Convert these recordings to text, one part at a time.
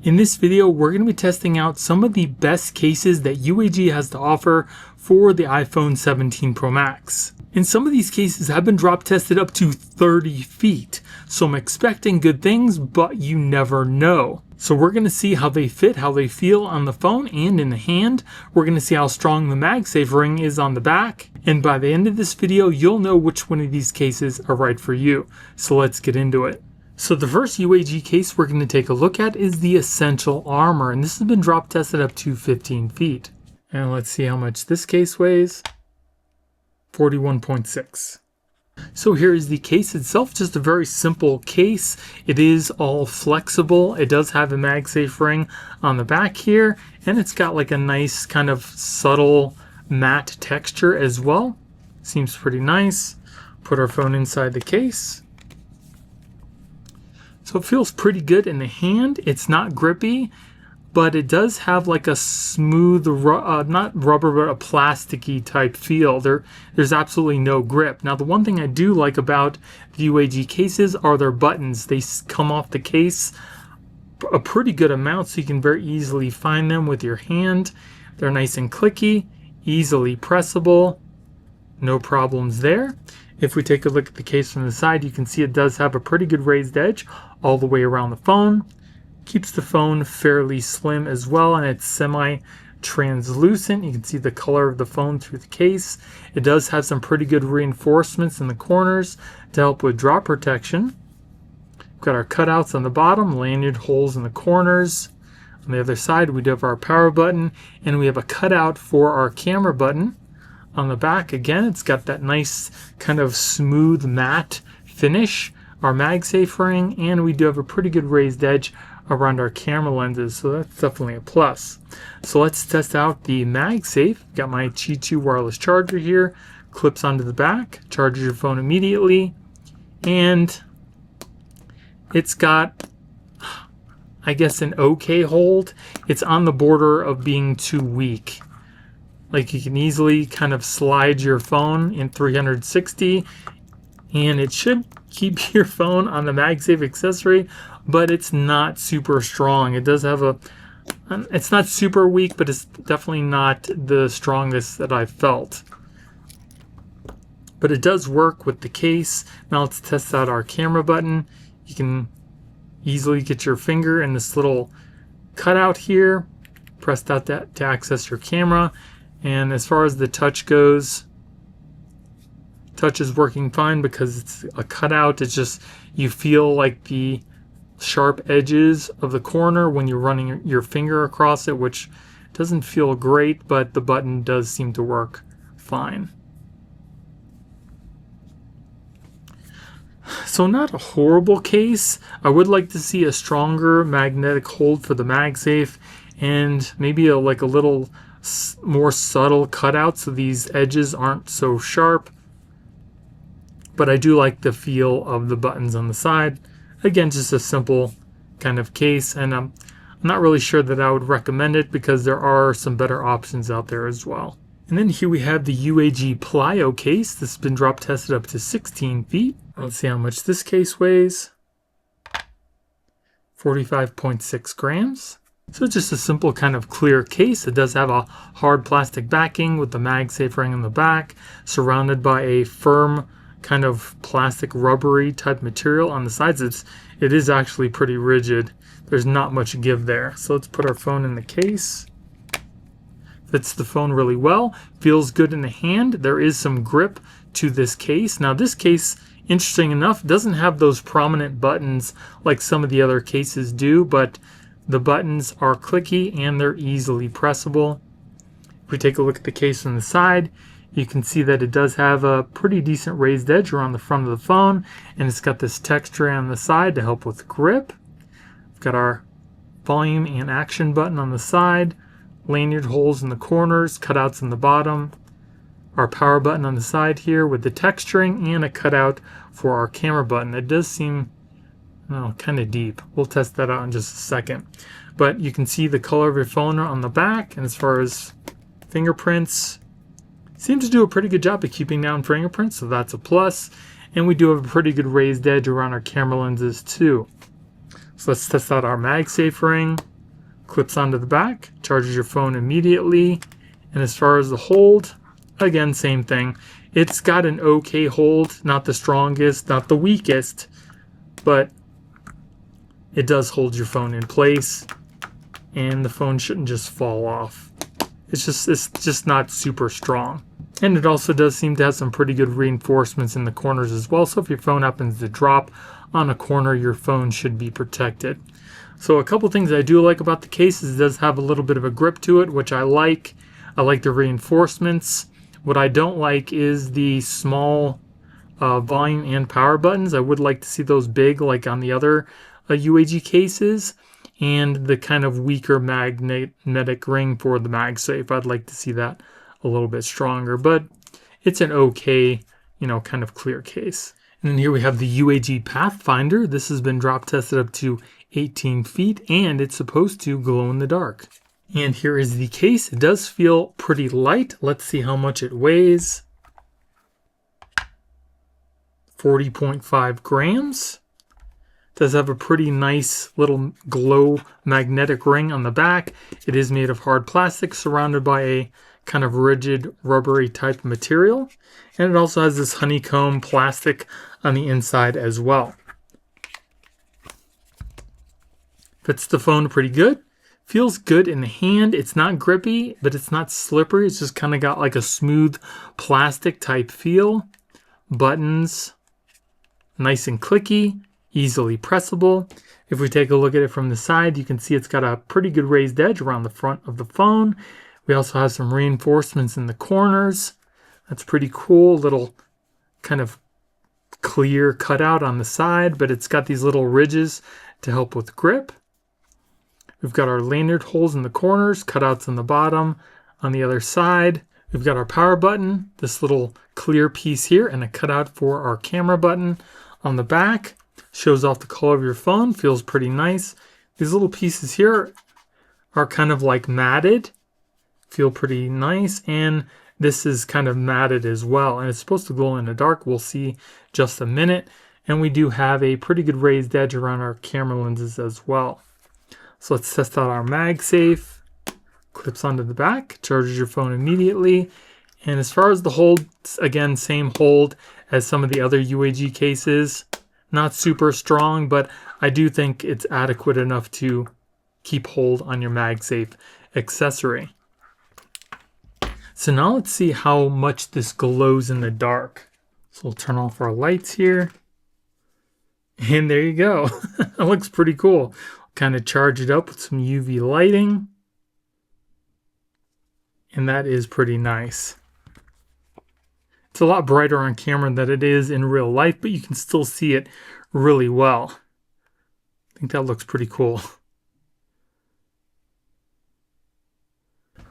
In this video, we're going to be testing out some of the best cases that UAG has to offer for the iPhone 17 Pro Max. And some of these cases have been drop tested up to 30 feet. So I'm expecting good things, but you never know. So we're going to see how they fit, how they feel on the phone and in the hand. We're going to see how strong the MagSafe ring is on the back. And by the end of this video, you'll know which one of these cases are right for you. So let's get into it. So the first UAG case we're going to take a look at is the Essential Armor, and this has been drop tested up to 15 feet. And let's see how much this case weighs. 41.6. So here is the case itself, just a very simple case. It is all flexible. It does have a MagSafe ring on the back here, and it's got like a nice kind of subtle matte texture as well. Seems pretty nice. Put our phone inside the case. So it feels pretty good in the hand. It's not grippy, but it does have like a smooth, not rubber, but a plasticky type feel. There's absolutely no grip. Now, the one thing I do like about the UAG cases are their buttons. They come off the case a pretty good amount, so you can very easily find them with your hand. They're nice and clicky, easily pressable, no problems there. If we take a look at the case from the side, you can see it does have a pretty good raised edge all the way around the phone. Keeps the phone fairly slim as well, and it's semi-translucent. You can see the color of the phone through the case. It does have some pretty good reinforcements in the corners to help with drop protection. We've got our cutouts on the bottom, lanyard holes in the corners. On the other side, we do have our power button, and we have a cutout for our camera button. On the back, again, it's got that nice kind of smooth matte finish, our MagSafe ring, and we do have a pretty good raised edge around our camera lenses, so that's definitely a plus. So let's test out the MagSafe. Got my Qi 2 wireless charger here, clips onto the back, charges your phone immediately, and it's got, I guess, an okay hold. It's on the border of being too weak. Like, you can easily kind of slide your phone in 360, and it should keep your phone on the MagSafe accessory, but it's not super strong. It does have it's not super weak, but it's definitely not the strongest that I've felt. But it does work with the case. Now let's test out our camera button. You can easily get your finger in this little cutout here, press that to access your camera. And as far as the touch goes, touch is working fine because it's a cutout. It's just, you feel like the sharp edges of the corner when you're running your finger across it, which doesn't feel great, but the button does seem to work fine. So not a horrible case. I would like to see a stronger magnetic hold for the MagSafe and maybe like a little more subtle cutout so these edges aren't so sharp. But I do like the feel of the buttons on the side. Again, just a simple kind of case, and I'm not really sure that I would recommend it because there are some better options out there as well. And then here we have the UAG Plyo case. This has been drop tested up to 16 feet. Let's see how much this case weighs. 45.6 grams. So it's just a simple kind of clear case. It does have a hard plastic backing with the MagSafe ring on the back, surrounded by a firm kind of plastic rubbery type material on the sides. It is actually pretty rigid. There's not much give there. So let's put our phone in the case. Fits the phone really well. Feels good in the hand. There is some grip to this case. Now this case, interesting enough, doesn't have those prominent buttons like some of the other cases do, but the buttons are clicky and they're easily pressable. If we take a look at the case on the side, you can see that it does have a pretty decent raised edge around the front of the phone, and it's got this texture on the side to help with grip. We've got our volume and action button on the side, lanyard holes in the corners, cutouts in the bottom, our power button on the side here with the texturing, and a cutout for our camera button. It does seem kind of deep. We'll test that out in just a second. But you can see the color of your phone on the back, and as far as fingerprints, seems to do a pretty good job of keeping down fingerprints, so that's a plus. And we do have a pretty good raised edge around our camera lenses too. So let's test out our MagSafe ring. clips onto the back, charges your phone immediately. And as far as the hold, again, same thing. It's got an okay hold, not the strongest, not the weakest, but it does hold your phone in place, and the phone shouldn't just fall off. It's just not super strong. And it also does seem to have some pretty good reinforcements in the corners as well, so if your phone happens to drop on a corner, your phone should be protected. So a couple things I do like about the case is it does have a little bit of a grip to it, which I like. I like the reinforcements. What I don't like is the small volume and power buttons. I would like to see those big like on the other UAG cases, and the kind of weaker magnetic ring for the MagSafe. I'd like to see that a little bit stronger, but it's an okay, kind of clear case. And then here we have the UAG Pathfinder. This has been drop tested up to 18 feet, and it's supposed to glow in the dark. And here is the case. It does feel pretty light. Let's see how much it weighs. 40.5 grams. Does have a pretty nice little glow magnetic ring on the back. It is made of hard plastic surrounded by a kind of rigid rubbery type material. And it also has this honeycomb plastic on the inside as well. Fits the phone pretty good. Feels good in the hand. It's not grippy, but it's not slippery. It's just kind of got like a smooth plastic type feel. Buttons, nice and clicky, easily pressable. If we take a look at it from the side, you can see it's got a pretty good raised edge around the front of the phone. We also have some reinforcements in the corners. That's pretty cool. Little kind of clear cutout on the side, but it's got these little ridges to help with grip. We've got our lanyard holes in the corners, cutouts on the bottom. On the other side, we've got our power button, this little clear piece here, and a cutout for our camera button. On the back, shows off the color of your phone, feels pretty nice. These little pieces here are kind of like matted, feel pretty nice, and this is kind of matted as well, and it's supposed to glow in the dark. We'll see just a minute. And we do have a pretty good raised edge around our camera lenses as well. So let's test out our MagSafe. Clips onto the back, charges your phone immediately. And as far as the hold, again, same hold as some of the other UAG cases. Not super strong, but I do think it's adequate enough to keep hold on your MagSafe accessory. So now let's see how much this glows in the dark. So we'll turn off our lights here. And there you go. That looks pretty cool. Kind of charge it up with some UV lighting. And that is pretty nice. It's a lot brighter on camera than it is in real life, but you can still see it really well. I think that looks pretty cool.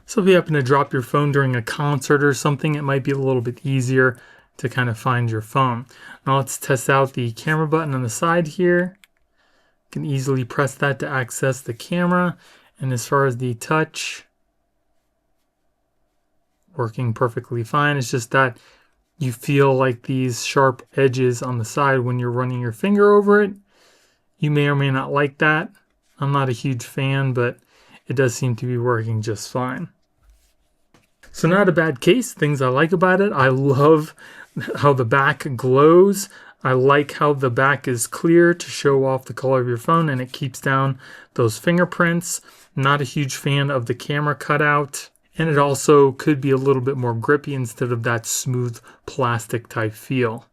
So if you happen to drop your phone during a concert or something, it might be a little bit easier to kind of find your phone. Now let's test out the camera button on the side here. You can easily press that to access the camera. And as far as the touch, working perfectly fine. It's just that you feel like these sharp edges on the side when you're running your finger over it. You may or may not like that. I'm not a huge fan, but it does seem to be working just fine. So not a bad case. Things I like about it. I love how the back glows. I like how the back is clear to show off the color of your phone, and it keeps down those fingerprints. Not a huge fan of the camera cutout. And it also could be a little bit more grippy instead of that smooth plastic type feel.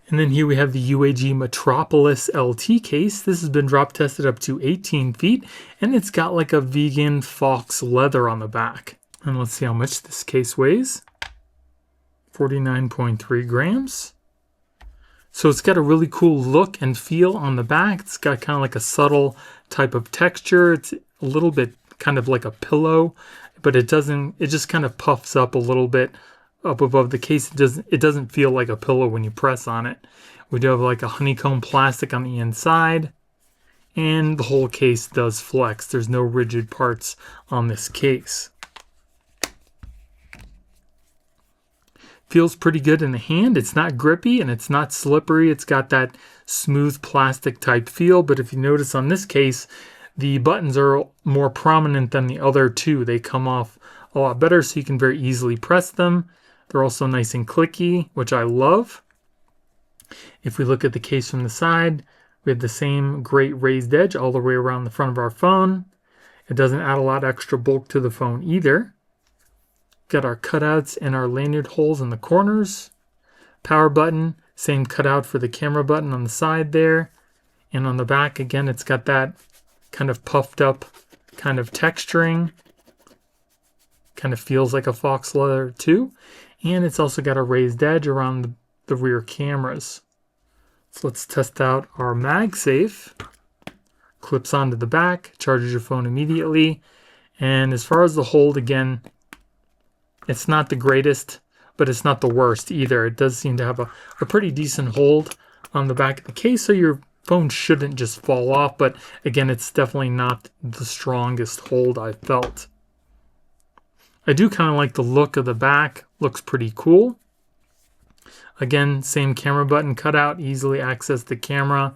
And then here we have the UAG Metropolis LT case. This has been drop tested up to 18 feet, and it's got like a vegan fox leather on the back. And let's see how much this case weighs. 49.3 grams. So it's got a really cool look and feel on the back. It's got kind of like a subtle type of texture. It's a little bit kind of like a pillow, but it just kind of puffs up a little bit up above the case. It doesn't feel like a pillow when you press on it. We do have like a honeycomb plastic on the inside, and the whole case does flex. There's no rigid parts on this case. Feels pretty good in the hand. It's not grippy and it's not slippery. It's got that smooth plastic type feel, but if you notice on this case, the buttons are more prominent than the other two. They come off a lot better, so you can very easily press them. They're also nice and clicky, which I love. If we look at the case from the side, we have the same great raised edge all the way around the front of our phone. It doesn't add a lot of extra bulk to the phone either. Got our cutouts and our lanyard holes in the corners. Power button, same cutout for the camera button on the side there. And on the back, again, it's got that kind of puffed up kind of texturing. Kind of feels like a fox leather too. And it's also got a raised edge around the rear cameras. So let's test out our MagSafe. Clips onto the back, charges your phone immediately. And as far as the hold, again, it's not the greatest, but it's not the worst either. It does seem to have a pretty decent hold on the back of the case, so your phone shouldn't just fall off. But again, it's definitely not the strongest hold I've felt. I do kind of like the look of the back. Looks pretty cool. Again, same camera button cutout, easily access the camera.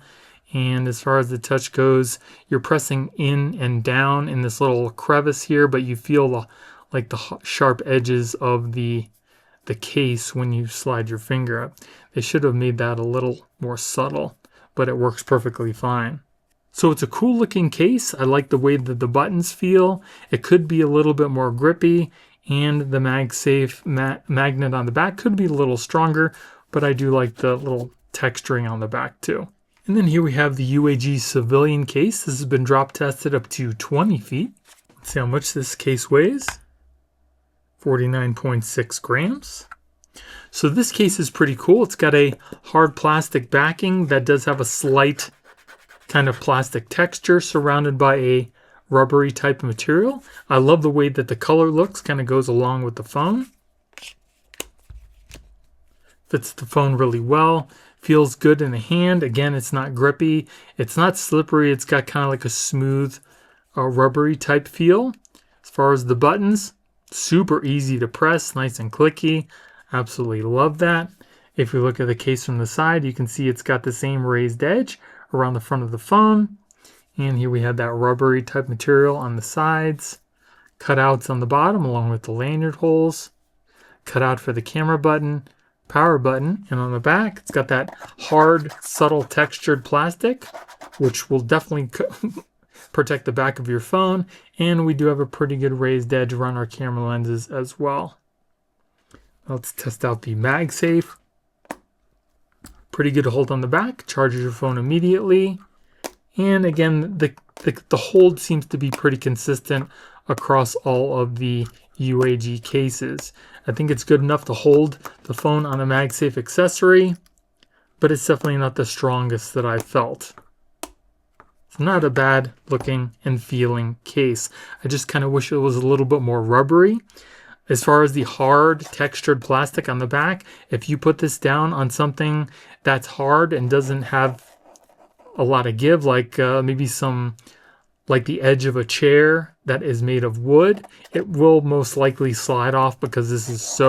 And as far as the touch goes, you're pressing in and down in this little crevice here, but you feel like the sharp edges of the case when you slide your finger up. They should have made that a little more subtle, but it works perfectly fine. So it's a cool looking case. I like the way that the buttons feel. It could be a little bit more grippy, and the MagSafe magnet on the back could be a little stronger, but I do like the little texturing on the back too. And then here we have the UAG Civilian case. This has been drop tested up to 20 feet. Let's see how much this case weighs. 49.6 grams. So this case is pretty cool. It's got a hard plastic backing that does have a slight kind of plastic texture surrounded by a rubbery type of material. I love the way that the color looks, kind of goes along with the phone. Fits the phone really well. Feels good in the hand. Again, it's not grippy. It's not slippery. It's got kind of like a smooth, rubbery type feel. As far as the buttons, super easy to press, nice and clicky. Absolutely love that. If you look at the case from the side, you can see it's got the same raised edge around the front of the phone. And here we have that rubbery type material on the sides. Cutouts on the bottom along with the lanyard holes. Cutout for the camera button, power button, and on the back it's got that hard, subtle textured plastic, which will definitely protect the back of your phone. And we do have a pretty good raised edge around our camera lenses as well. Let's test out the MagSafe. Pretty good hold on the back, charges your phone immediately. And again, the hold seems to be pretty consistent across all of the UAG cases. I think it's good enough to hold the phone on a MagSafe accessory, but it's definitely not the strongest that I've felt. It's not a bad looking and feeling case. I just kind of wish it was a little bit more rubbery. As far as the hard textured plastic on the back, if you put this down on something that's hard and doesn't have a lot of give, like maybe some, like the edge of a chair that is made of wood, it will most likely slide off because this is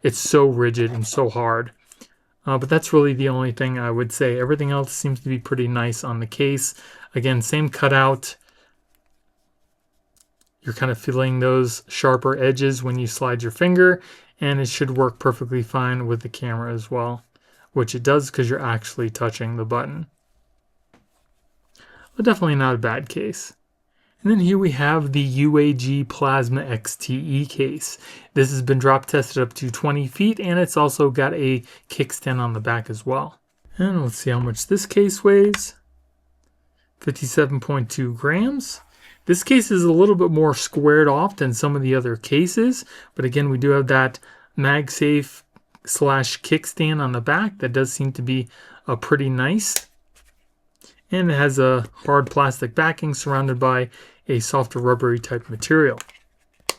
it's so rigid and so hard. But that's really the only thing I would say. Everything else seems to be pretty nice on the case. Again, same cutout. You're kind of feeling those sharper edges when you slide your finger, and it should work perfectly fine with the camera as well, which it does because you're actually touching the button. But definitely not a bad case. And then here we have the UAG Plasma XTE case. This has been drop tested up to 20 feet, and it's also got a kickstand on the back as well. And let's see how much this case weighs. 57.2 grams. This case is a little bit more squared off than some of the other cases, but again, we do have that MagSafe / kickstand on the back. That does seem to be pretty nice. And it has a hard plastic backing surrounded by a softer rubbery type material. You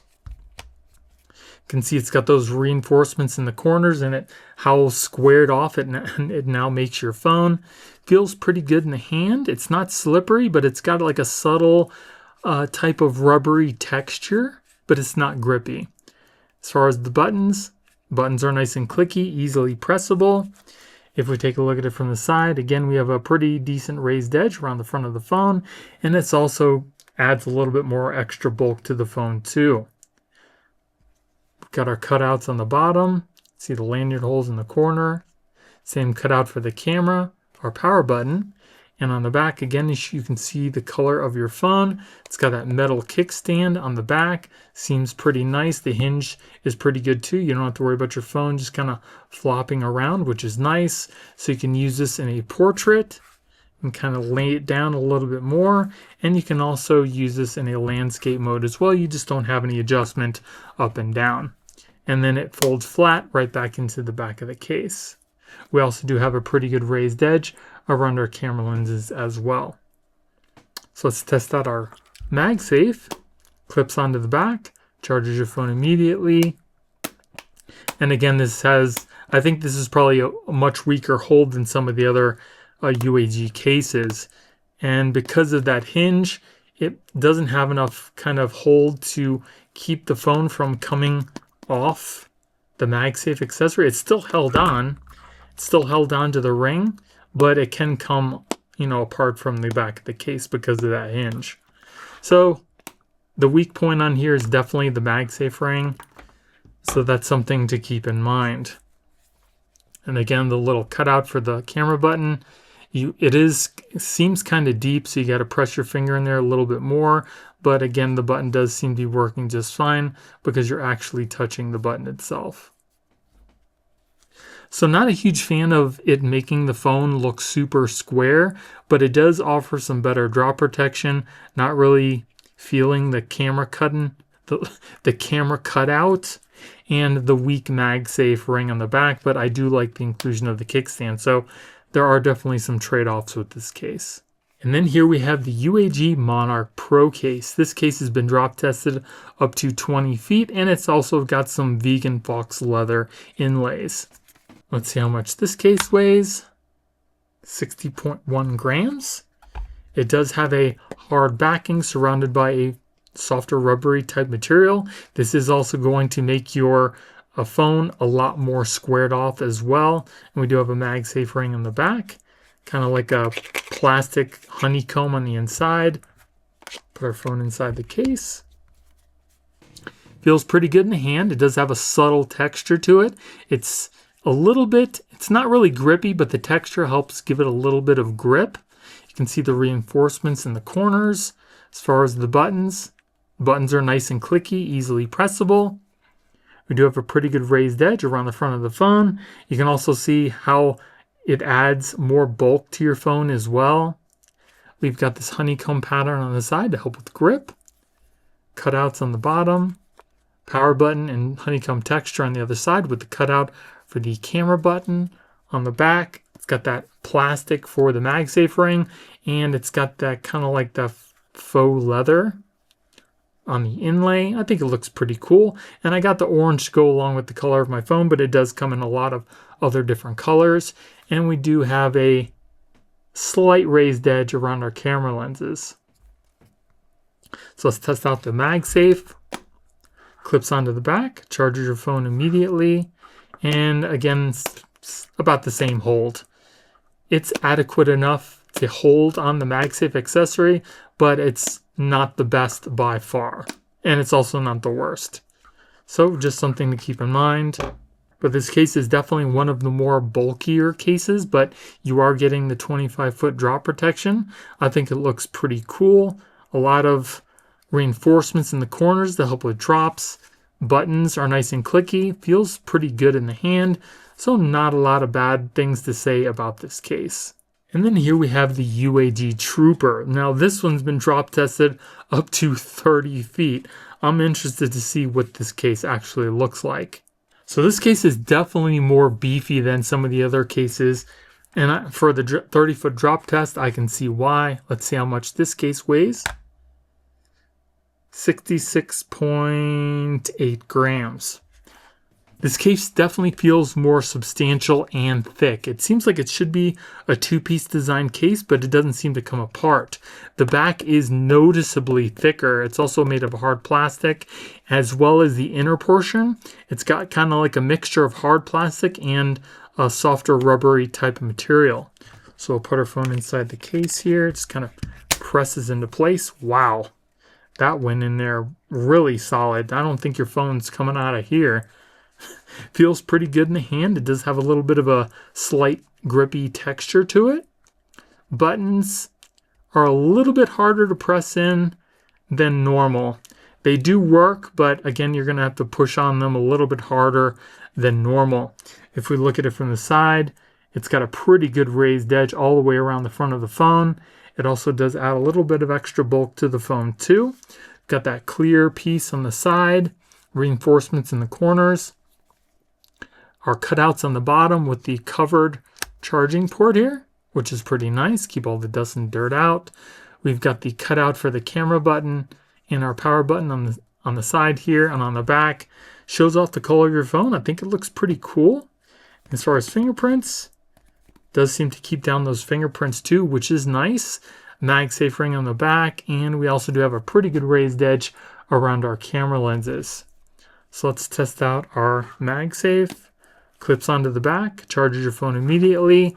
can see it's got those reinforcements in the corners, and how squared off it now makes your phone. Feels pretty good in the hand. It's not slippery, but it's got like a subtle type of rubbery texture, but it's not grippy. As far as the buttons are nice and clicky, easily pressable. If we take a look at it from the side, again, we have a pretty decent raised edge around the front of the phone, and it's also adds a little bit more extra bulk to the phone too. We've got our cutouts on the bottom. See the lanyard holes in the corner. Same cutout for the camera, our power button. And on the back, again, you can see the color of your phone. It's got that metal kickstand on the back. Seems pretty nice. The hinge is pretty good too. You don't have to worry about your phone just kind of flopping around, which is nice. So you can use this in a portrait and kind of lay it down a little bit more. And you can also use this in a landscape mode as well. You just don't have any adjustment up and down. And then it folds flat right back into the back of the case. We also do have a pretty good raised edge around our camera lenses as well. So let's test out our MagSafe. Clips onto the back, charges your phone immediately. And again, this has, I think this is probably a much weaker hold than some of the other UAG cases. And because of that hinge, it doesn't have enough kind of hold to keep the phone from coming off the MagSafe accessory. It's still held on. It's still held on to the ring, but it can come, apart from the back of the case because of that hinge. So the weak point on here is definitely the MagSafe ring. So that's something to keep in mind. And again, the little cutout for the camera button, it seems kind of deep, so you got to press your finger in there a little bit more. But again, the button does seem to be working just fine because you're actually touching the button itself. So not a huge fan of it making the phone look super square, but it does offer some better drop protection. Not really feeling the camera the camera cutout and the weak MagSafe ring on the back, but I do like the inclusion of the kickstand. So there are definitely some trade-offs with this case. And then here we have the UAG Monarch Pro case. This case has been drop tested up to 20 feet, and it's also got some vegan fox leather inlays. Let's see how much this case weighs. 60.1 grams. It does have a hard backing surrounded by a softer rubbery type material. This is also going to make your phone a lot more squared off as well. And we do have a MagSafe ring on the back, kind of like a plastic honeycomb on the inside. Put our phone inside the case. Feels pretty good in the hand. It does have a subtle texture to it. It's not really grippy, but the texture helps give it a little bit of grip. You can see the reinforcements in the corners. As far as the buttons are nice and clicky, easily pressable. We do have a pretty good raised edge around the front of the phone. You can also see how it adds more bulk to your phone as well. We've got this honeycomb pattern on the side to help with grip. Cutouts on the bottom. Power button and honeycomb texture on the other side with the cutout for the camera button on the back. It's got that plastic for the MagSafe ring, and it's got that kind of like the faux leather on the inlay. I think it looks pretty cool. And I got the orange to go along with the color of my phone, but it does come in a lot of other different colors. And we do have a slight raised edge around our camera lenses. So let's test out the MagSafe. Clips onto the back, charges your phone immediately. And again, it's about the same hold. It's adequate enough to hold on the MagSafe accessory, but it's not the best by far. And it's also not the worst. So just something to keep in mind. But this case is definitely one of the more bulkier cases, but you are getting the 25-foot drop protection. I think it looks pretty cool. A lot of reinforcements in the corners to help with drops. Buttons are nice and clicky. Feels pretty good in the hand. So not a lot of bad things to say about this case. And then here we have the UAG Trooper. Now this one's been drop tested up to 30 feet. I'm interested to see what this case actually looks like. So this case is definitely more beefy than some of the other cases. And for the 30-foot drop test, I can see why. Let's see how much this case weighs. 66.8 grams. This case definitely feels more substantial and thick. It seems like it should be a two-piece design case, but it doesn't seem to come apart. The back is noticeably thicker. It's also made of hard plastic, as well as the inner portion. It's got kind of like a mixture of hard plastic and a softer rubbery type of material. So we'll put our phone inside the case here. It just kind of presses into place. Wow, that went in there really solid. I don't think your phone's coming out of here. Feels pretty good in the hand. It does have a little bit of a slight grippy texture to it. Buttons are a little bit harder to press in than normal. They do work, but again, you're going to have to push on them a little bit harder than normal. If we look at it from the side, it's got a pretty good raised edge all the way around the front of the phone. It also does add a little bit of extra bulk to the phone too. Got that clear piece on the side, reinforcements in the corners. Our cutouts on the bottom with the covered charging port here, which is pretty nice. Keep all the dust and dirt out. We've got the cutout for the camera button and our power button on the side here, and on the back shows off the color of your phone. I think it looks pretty cool. As far as fingerprints, does seem to keep down those fingerprints too, which is nice. MagSafe ring on the back, and we also do have a pretty good raised edge around our camera lenses. So let's test out our MagSafe. Clips onto the back, charges your phone immediately,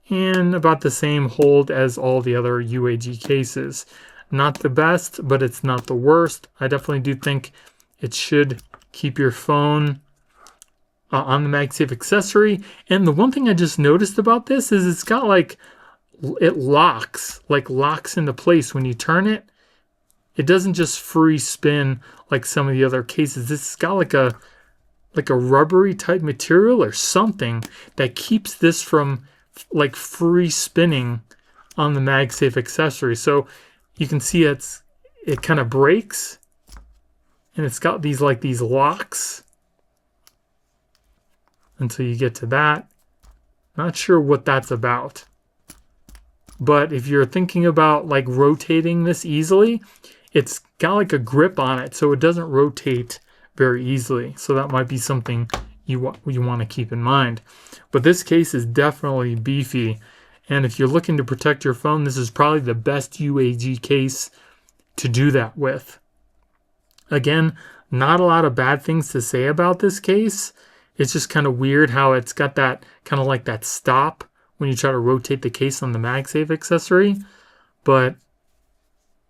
and about the same hold as all the other UAG cases. Not the best, but it's not the worst. I definitely do think it should keep your phone on the MagSafe accessory. And the one thing I just noticed about this is it's got like, it locks into place when you turn it. It doesn't just free spin like some of the other cases. This has got like a rubbery type material or something that keeps this from like free spinning on the MagSafe accessory. So you can see it kind of breaks, and it's got these locks until you get to that. Not sure what that's about. But if you're thinking about like rotating this easily, it's got like a grip on it, so it doesn't rotate very easily. So that might be something you want to keep in mind. But this case is definitely beefy. And if you're looking to protect your phone, this is probably the best UAG case to do that with. Again, not a lot of bad things to say about this case. It's just kind of weird how it's got that kind of like that stop when you try to rotate the case on the MagSafe accessory. But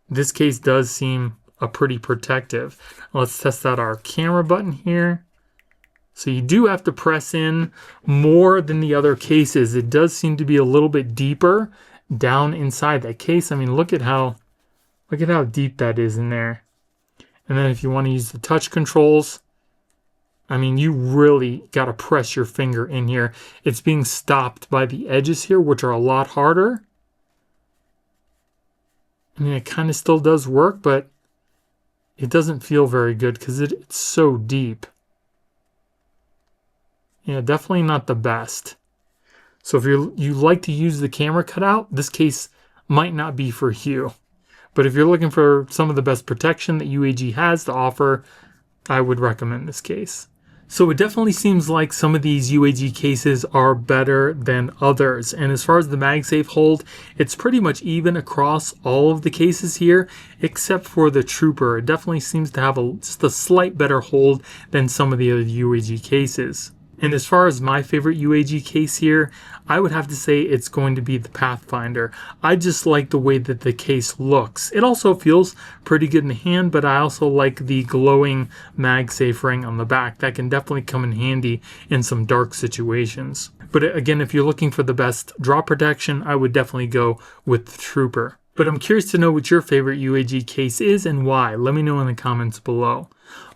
this case does seem pretty protective. Let's test out our camera button here. So you do have to press in more than the other cases. It does seem to be a little bit deeper down inside that case. I mean, look at how deep that is in there. And then if you want to use the touch controls, I mean, you really got to press your finger in here. It's being stopped by the edges here, which are a lot harder. I mean, it kind of still does work, but it doesn't feel very good because it's so deep. Yeah, definitely not the best. So if you like to use the camera cutout, this case might not be for you. But if you're looking for some of the best protection that UAG has to offer, I would recommend this case. So it definitely seems like some of these UAG cases are better than others. And as far as the MagSafe hold, it's pretty much even across all of the cases here, except for the Trooper. It definitely seems to have just a slight better hold than some of the other UAG cases. And as far as my favorite UAG case here, I would have to say it's going to be the Pathfinder. I just like the way that the case looks. It also feels pretty good in the hand, but I also like the glowing MagSafe ring on the back. That can definitely come in handy in some dark situations. But again, if you're looking for the best drop protection, I would definitely go with the Trooper. But I'm curious to know what your favorite UAG case is and why. Let me know in the comments below.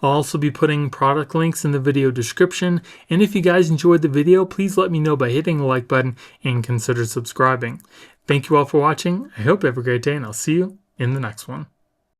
I'll also be putting product links in the video description, and if you guys enjoyed the video, please let me know by hitting the like button and consider subscribing. Thank you all for watching. I hope you have a great day, and I'll see you in the next one.